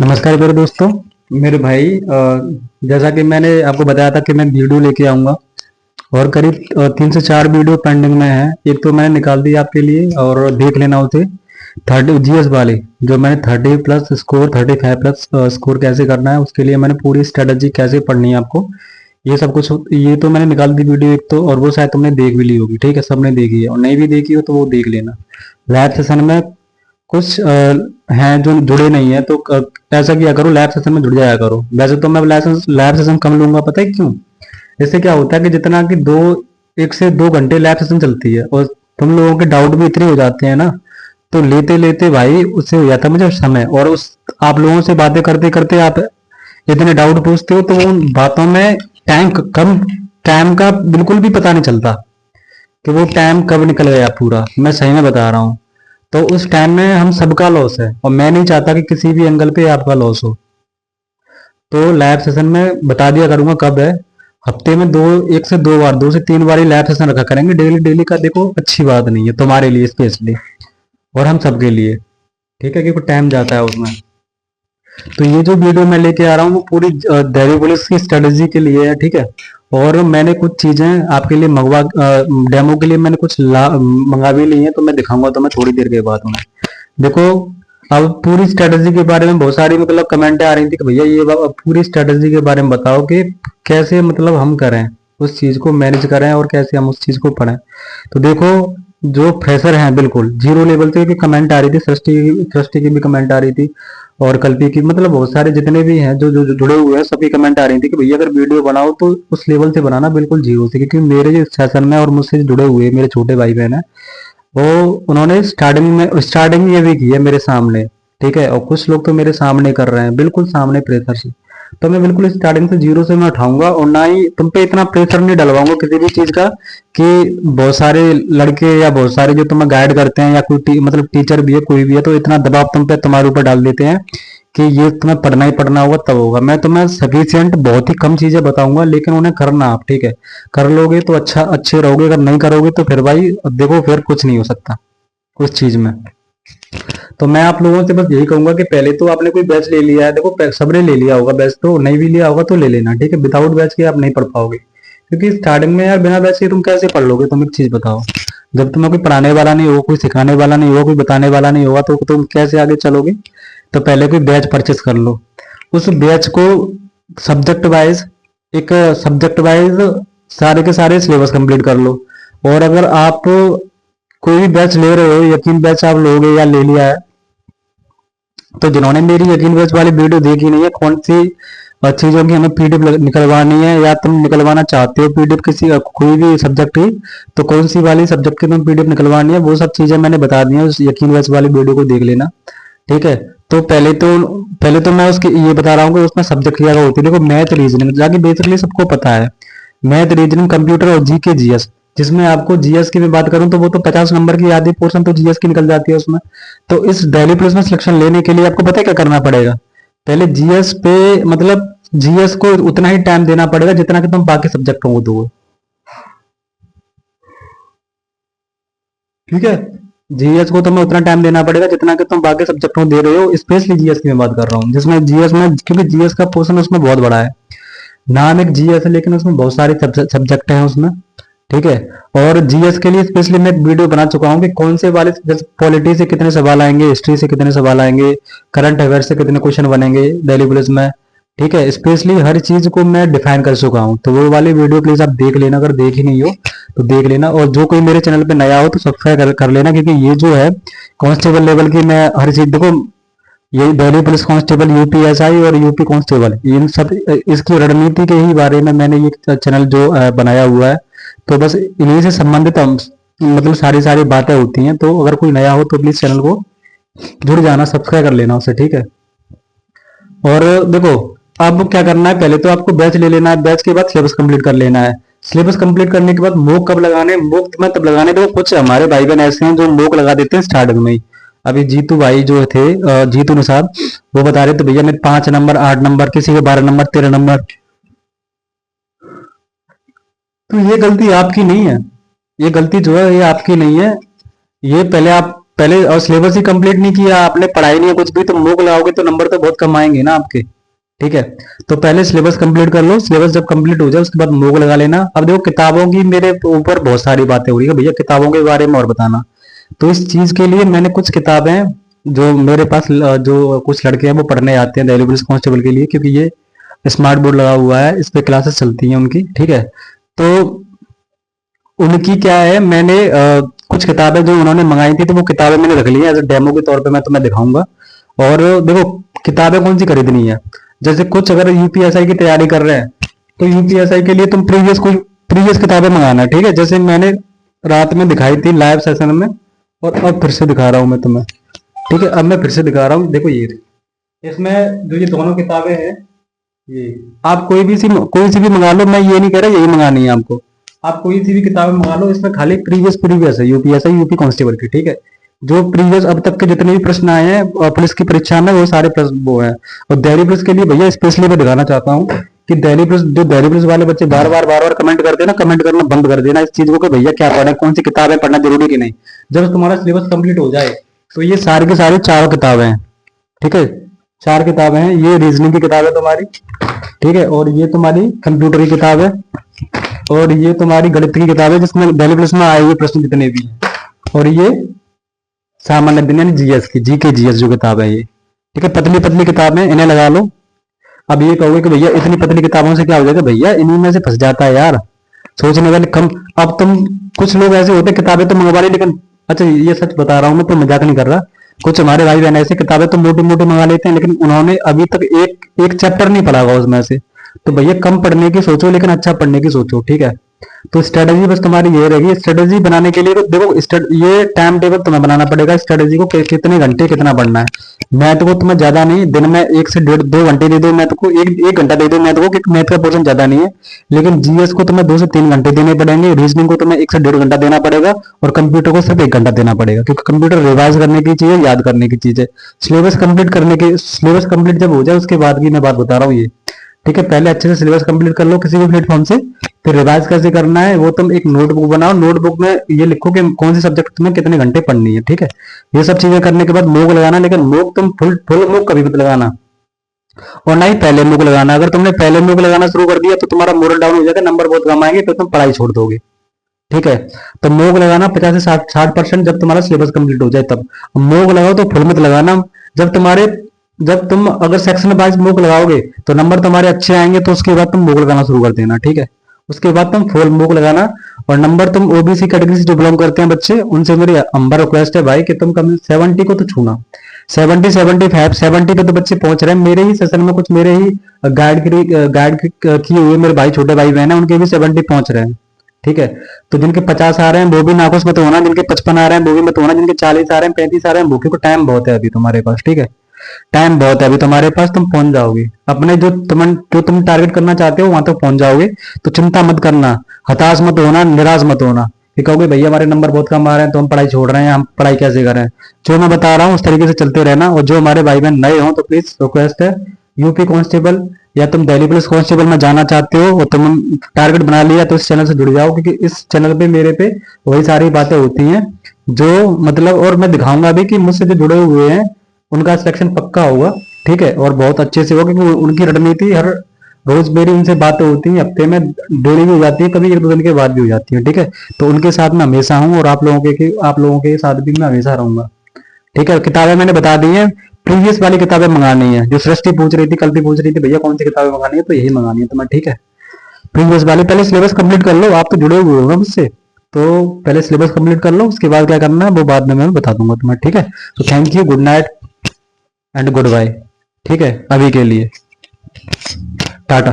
नमस्कार मेरे दोस्तों। मेरे भाई जैसा कि मैंने आपको बताया था कि मैं वीडियो लेके आऊँगा और करीब 3 से 4 वीडियो पेंडिंग में है। एक तो मैंने निकाल दी आपके लिए और देख लेना उसे 30 जीएस वाले, जो मैंने 30 प्लस स्कोर 35 प्लस स्कोर कैसे करना है उसके लिए मैंने पूरी स्ट्रेटजी कैसे पढ़नी है आपको, ये सब कुछ ये तो मैंने निकाल दी वीडियो एक तो, और वो शायद तुमने देख भी ली होगी। ठीक है, सबने देखी है, और नहीं भी देखी हो तो वो देख लेना। लाइव सेशन में कुछ हैं जो जुड़े नहीं है तो ऐसा किया करो, लैब सेशन में जुड़ जाया करो। वैसे तो मैं लैब सेशन कम लूंगा, पता है क्यों? इससे क्या होता है कि जितना कि 1 से 2 घंटे लैब सेशन चलती है और तुम लोगों के डाउट भी इतने हो जाते हैं ना, तो लेते लेते भाई उससे हो जाता है मुझे समय, और उस आप लोगों से बातें करते करते आप इतने डाउट पूछते हो तो उन बातों में टाइम का बिल्कुल भी पता नहीं चलता कि वो टाइम कब निकल गया पूरा। मैं सही में बता रहा हूँ। तो उस टाइम में हम सबका लॉस है, और मैं नहीं चाहता कि किसी भी एंगल पे आपका लॉस हो। तो लैब सेशन में बता दिया करूंगा कब है। हफ्ते में 1 से 2 बार, 2 से 3 बार ही लैब सेशन रखा करेंगे। डेली डेली का देखो अच्छी बात नहीं है तुम्हारे लिए स्पेशली, और हम सबके लिए। ठीक है, क्योंकि टाइम जाता है उसमें। तो ये जो वीडियो मैं लेके आ रहा हूँ वो पूरी दिल्ली पुलिस की स्ट्रेटेजी के लिए है। ठीक है, और मैंने कुछ चीजें आपके लिए डेमो के लिए मैंने मंगा भी ली हैं, तो मैं दिखाऊंगा तुम्हें थोड़ी देर के बाद उन्हें। देखो, अब पूरी स्ट्रेटेजी के बारे में बहुत सारी मतलब कमेंटें आ रही थी कि भैया ये पूरी स्ट्रेटेजी के बारे में बताओ कि कैसे मतलब हम करें उस चीज को मैनेज करें और कैसे हम उस चीज को पढ़ें। तो देखो, जो फ्रेशर हैं बिल्कुल जीरो लेवल से, की कमेंट आ रही थी, सृष्टि की भी कमेंट आ रही थी, और कल्पी की, मतलब बहुत सारे जितने भी हैं जो जो जुड़े हुए हैं सबकी कमेंट आ रही थी कि भैया अगर वीडियो बनाओ तो उस लेवल से बनाना, बिल्कुल जीरो से। क्योंकि मेरे जो सेशन में और मुझसे जुड़े हुए मेरे छोटे भाई बहन है, वो उन्होंने स्टार्टिंग ये भी की है मेरे सामने। ठीक है, और कुछ लोग तो मेरे सामने कर रहे हैं, बिल्कुल सामने प्रेशर से। तो मैं बिल्कुल स्टार्टिंग से जीरो से मैं उठाऊंगा, और ना ही तुम पे इतना प्रेशर नहीं डलवाऊंगा किसी भी चीज का कि बहुत सारे लड़के या बहुत सारे जो तुम्हें गाइड करते हैं या कोई मतलब टीचर भी है कोई भी है, तो इतना दबाव तुम पे तुम्हारे ऊपर डाल देते हैं कि ये तुम्हें पढ़ना ही पढ़ना होगा तब होगा। मैं तुम्हें सफिशियंट बहुत ही कम चीजें बताऊंगा, लेकिन उन्हें करना आप। ठीक है, कर लोगे तो अच्छा अच्छे रहोगे, अगर नहीं करोगे तो फिर भाई देखो फिर कुछ नहीं हो सकता उस चीज में। तो मैं आप लोगों से बस यही कहूंगा कि पहले तो आपने कोई बैच ले लिया है, देखो सबने ले लिया होगा बैच, तो नहीं भी लिया होगा तो ले लेना। ठीक है, विदाउट बैच के आप नहीं पढ़ पाओगे, क्योंकि स्टार्टिंग में यार बिना बैच के तुम कैसे पढ़ लोगे? तुम एक चीज बताओ, जब तुम्हें कोई पढ़ाने वाला नहीं होगा, कोई सिखाने वाला नहीं होगा, कोई बताने वाला नहीं होगा, तो तुम कैसे आगे चलोगे? तो पहले कोई बैच परचेस कर लो, उस बैच को सब्जेक्ट वाइज, एक सब्जेक्ट वाइज सारे के सारे सिलेबस कंप्लीट कर लो। और अगर आप कोई भी बैच ले रहे हो, यकीन बैच आप लोगे या ले लिया है, तो जिन्होंने मेरी यकीन बैच वाली वीडियो देखी नहीं है, कौन सी चीजों की हमें पीडीएफ निकलवानी है, या तुम निकलवाना चाहते हो पीडीएफ किसी कोई भी सब्जेक्ट की, तो कौन सी वाली सब्जेक्ट की तुम पीडीएफ निकलवानी है, वो सब चीजें मैंने बता दी है, उस यकीन बैच वाली वीडियो को देख लेना। ठीक है, तो पहले तो मैं उसकी ये बता रहा हूँ कि उसमें सब्जेक्ट क्या होती है। देखो, मैथ रीजनिंग जाके बेसिकली सबको पता है, मैथ रीजनिंग कंप्यूटर और जीके जीएस, जिसमें आपको जीएस की मैं बात करूं तो वो तो 50 नंबर की आधी पोर्शन तो जीएस की निकल जाती है उसमें। तो इस डेली प्लस में सिलेक्शन लेने के लिए आपको पता है क्या करना पड़ेगा? पहले जीएस पे मतलब जीएस को उतना ही टाइम देना पड़ेगा जितना कि तुम बाकी सब्जेक्टों को दो। ठीक है, जीएस को तुम्हें उतना टाइम देना पड़ेगा जितना कि तुम बाकी सब्जेक्टों को दे रहे हो। स्पेशली जीएस की मैं बात कर रहा हूँ, जिसमें जीएस में, क्योंकि जीएस का पोर्शन उसमें बहुत बड़ा है। नाम एक जीएस है लेकिन उसमें बहुत सारे सब्जेक्ट हैं उसमें। ठीक है, और जीएस के लिए स्पेशली मैं एक वीडियो बना चुका हूँ कि कौन से वाले, जैसे पॉलिटी से कितने सवाल आएंगे, हिस्ट्री से कितने सवाल आएंगे, करंट अफेयर से कितने क्वेश्चन बनेंगे डेली पुलिस में। ठीक है, स्पेशली हर चीज को मैं डिफाइन कर चुका हूँ, तो वो वाली वीडियो प्लीज आप देख लेना, अगर देखी नहीं हो तो देख लेना। और जो कोई मेरे चैनल पे नया हो तो सब्सक्राइब कर लेना, क्योंकि ये जो है कांस्टेबल लेवल की मैं हर चीज, देखो ये दिल्ली पुलिस कांस्टेबल, यूपीएसआई और यूपी कांस्टेबल, इन सब इसकी रणनीति के ही बारे में मैंने ये चैनल जो बनाया हुआ है। तो बस इन्हीं से संबंधित हम मतलब सारी सारी बातें होती हैं। तो अगर कोई नया हो तो प्लीज चैनल को जुड़ जाना, सब्सक्राइब कर लेना उसे। ठीक है, और देखो, अब क्या करना है, पहले तो आपको बैच ले लेना है, बैच के बाद सिलेबस कंप्लीट कर लेना है। सिलेबस कंप्लीट करने के बाद मोक कब लगाने, मोक में तब लगाने, देखो कुछ हमारे भाई बहन ऐसे हैं जो मोक लगा देते हैं स्टार्टिंग में ही। अभी जीतू भाई जो थे, जीतू निषाद, वो बता रहे थे भैया मेरे 5 नंबर 8 नंबर, किसी के 12 नंबर 13 नंबर। तो ये गलती आपकी नहीं है, ये गलती जो है ये आपकी नहीं है। ये पहले आप पहले और सिलेबस ही कंप्लीट नहीं किया आपने, पढ़ाई नहीं है कुछ भी, तो मूक लगाओगे तो नंबर तो बहुत कम आएंगे ना आपके। ठीक है, तो पहले सिलेबस कंप्लीट कर लो, सिलेबस जब कंप्लीट हो जाए उसके बाद मूक लगा लेना। अब देखो किताबों की मेरे ऊपर बहुत सारी बातें हो रही है भैया, किताबों के बारे में और बताना। तो इस चीज के लिए मैंने कुछ किताबें जो मेरे पास जो कुछ लड़के हैं वो पढ़ने आते हैं दिल्ली पुलिस कांस्टेबल के लिए, क्योंकि ये स्मार्ट बोर्ड लगा हुआ है, इस पे क्लासेस चलती हैं उनकी। ठीक है, तो उनकी क्या है, मैंने कुछ किताबें जो उन्होंने मंगाई थी तो वो किताबें मैंने रख ली है एज ए डेमो के तौर पे, मैं तुम्हें दिखाऊंगा। और देखो किताबें कौन सी खरीदनी है, जैसे कुछ अगर यूपीएसआई की तैयारी कर रहे हैं तो यूपीएसआई के लिए तुम प्रीवियस किताबें मंगाना। ठीक है, जैसे मैंने रात में दिखाई थी लाइव सेशन में, और अब फिर से दिखा रहा हूं मैं तुम्हें। ठीक है, अब मैं फिर से दिखा रहा हूँ, देखो ये इसमें जो ये दोनों किताबें हैं, ये आप कोई सी भी मंगा लो, मैं ये नहीं कह रहा यही मंगानी है आपको, आप कोई सी भी किताबें मंगा लो, इसमें खाली प्रीवियस है यूपीएसआई यूपी कांस्टेबल की। ठीक है, जो प्रीवियस अब तक के जितने भी प्रश्न आए हैं पुलिस की परीक्षा में वो सारे प्रश्न वो है। और दिल्ली पुलिस के लिए भैया स्पेशली मैं दिखाना चाहता हूँ कि दिल्ली पुलिस वाले बच्चे बार बार कमेंट करते हैं ना, कमेंट करना बंद कर देना इस चीज को कि भैया क्या पढ़े, कौन सी किताबें पढ़ना जरूरी कि नहीं। जब तुम्हारा सिलेबस कंप्लीट हो जाए तो ये सारी की सारी चारों किताबें हैं। ठीक है, चार किताबें हैं, ये रीजनिंग की किताब है तुम्हारी। ठीक है, और ये तुम्हारी कंप्यूटर की किताब है, और ये तुम्हारी गणित की किताब है जिसमें दिल्ली पुलिस में आए हुए प्रश्न जितने भी हैं, और ये सामान्य ज्ञान यानी जीएस की जीएस जो किताब है ये। ठीक है, पतली पतली किताबें, इन्हें लगा लो। अब ये कहोगे कि भैया इतनी पतली किताबों से क्या हो जाएगा, भैया इन्हीं में से फंस जाता है यार, सोचने वाले कम। अब तुम कुछ लोग ऐसे होते किताबें तो मंगवा ली, लेकिन अच्छा ये सच बता रहा हूँ मैं, तो मजाक नहीं कर रहा। कुछ हमारे भाई बहन ऐसे किताबें तो मोटी मोटी मंगा लेते हैं, लेकिन उन्होंने अभी तक एक एक चैप्टर नहीं पढ़ा होगा उसमें से। तो भैया कम पढ़ने की सोचो, लेकिन अच्छा पढ़ने की सोचो। ठीक है, तो स्ट्रेटेजी बस तुम्हारी ये रहेगी। स्ट्रेटेजी बनाने के लिए तो देखो ये टाइम टेबल तुम्हें बनाना पड़ेगा स्ट्रेटेजी को, कितने घंटे कितना पढ़ना है। मैथ को तुम्हें ज्यादा नहीं, दिन में 1 से 1.5 2 घंटे दे दो मैथ को, एक घंटा दे दो मैथ को, क्योंकि मैथ का पोर्शन ज्यादा नहीं है। लेकिन जीएस को तुम्हें 2 से 3 घंटे देने पड़ेंगे, रीजनिंग को तुम्हें 1 से 1.5 घंटा देना पड़ेगा, और कंप्यूटर को सिर्फ 1 घंटा देना पड़ेगा, क्योंकि कंप्यूटर रिवाइज करने की चीज है, याद करने की चीज है। सिलेबस कंप्लीट जब हो जाए उसके बाद की मैं बात बता रहा हूँ ये। ठीक है, पहले अच्छे से सिलेबस कंप्लीट कर लो किसी भी प्लेटफॉर्म से, फिर रिवाइज कैसे करना है वो तुम एक नोटबुक बनाओ, नोटबुक में ये लिखो कि कौन सी सब्जेक्ट तुम्हें कितने घंटे पढ़नी है। ठीक है, ये सब चीजें करने के बाद मूक लगाना, लेकिन मूक तुम फुल मूक कभी मत लगाना, और ना ही पहले मूक लगाना। अगर तुमने पहले मूक लगाना शुरू कर दिया तो तुम्हारा मोरल डाउन हो जाएगा, नंबर बहुत कम आएंगे, तो तुम पढ़ाई छोड़ दोगे। ठीक है, तो मूक लगाना 50 से 60% जब तुम्हारा सिलेबस कंप्लीट हो जाए तब मूक लगाओ, तो फुल मत लगाना। जब तुम अगर सेक्शन वाइज मूक लगाओगे तो नंबर तुम्हारे अच्छे आएंगे, तो उसके बाद तुम मूक लगाना शुरू कर देना। ठीक है, उसके बाद तुम फुल मूक लगाना। और नंबर तुम ओबीसी कैटेगरी से जो बिलोंग करते हैं बच्चे, उनसे मेरी अंबर रिक्वेस्ट है भाई कि तुम कम 70 को तो छूना, 70 75 70 पे तो बच्चे पहुंच रहे हैं। मेरे ही सेशन में कुछ मेरे ही गाइड किए हुए मेरे भाई छोटे भाई बहन है, उनके भी 70 पहुंच रहे हैं। ठीक है, तो जिनके 50 आ रहे हैं वो भी नाखुश मत होना, जिनके 55 आ रहे हैं वो भी मत होना, जिनके 40 आ रहे हैं 35 आ रहे हैं वो, क्योंकि टाइम बहुत है अभी तुम्हारे पास। ठीक है, टाइम बहुत है अभी तुम्हारे पास, तुम पहुंच जाओगे अपने जो तुम टारगेट करना चाहते हो वहां तक पहुंच जाओगे। तो चिंता मत करना, हताश मत होना, निराश मत होना कि कहोगे भैया हमारे नंबर बहुत कम आ रहे हैं तो हम पढ़ाई छोड़ रहे हैं, हम पढ़ाई कैसे करें। जो मैं बता रहा हूँ उस तरीके से चलते रहना। और जो हमारे भाई बहन नए हो तो प्लीज रिक्वेस्ट है, यूपी कांस्टेबल या तुम दिल्ली पुलिस कांस्टेबल में जाना चाहते हो और तुम टारगेट बना लिया तो इस चैनल से जुड़ जाओ, क्योंकि इस चैनल पे मेरे पे वही सारी बातें होती हैं जो मतलब, और मैं दिखाऊंगा भी कि मुझसे जो जुड़े हुए हैं उनका सिलेक्शन पक्का होगा। ठीक है, और बहुत अच्छे से होगा, क्योंकि उनकी रणनीति हर रोज मेरी उनसे बातें होती हैं, हफ्ते में डेली भी हो जाती है, कभी 1 2 दिन के बाद भी हो जाती है। ठीक है, तो उनके साथ मैं हमेशा हूँ, और आप लोगों के साथ भी मैं हमेशा रहूंगा। ठीक है, किताबें मैंने बता दी हैं, प्रीवियस वाली किताबें मंगानी है। जो सृष्टि पूछ रही थी, कल भी पूछ रही थी भैया कौन सी किताबें मंगानी है, तो यही मंगानी है तुम्हें। ठीक है, प्रीवियस वाली पहले सिलेबस कंप्लीट कर लो, आप तो जुड़े हुए हो ना मुझसे, तो पहले सिलेबस कंप्लीट कर लो, उसके बाद क्या करना है वो बाद में मैं बता दूंगा तुम्हें। ठीक है, तो thank you, good night and goodbye. ठीक है, अभी के लिए टाटा।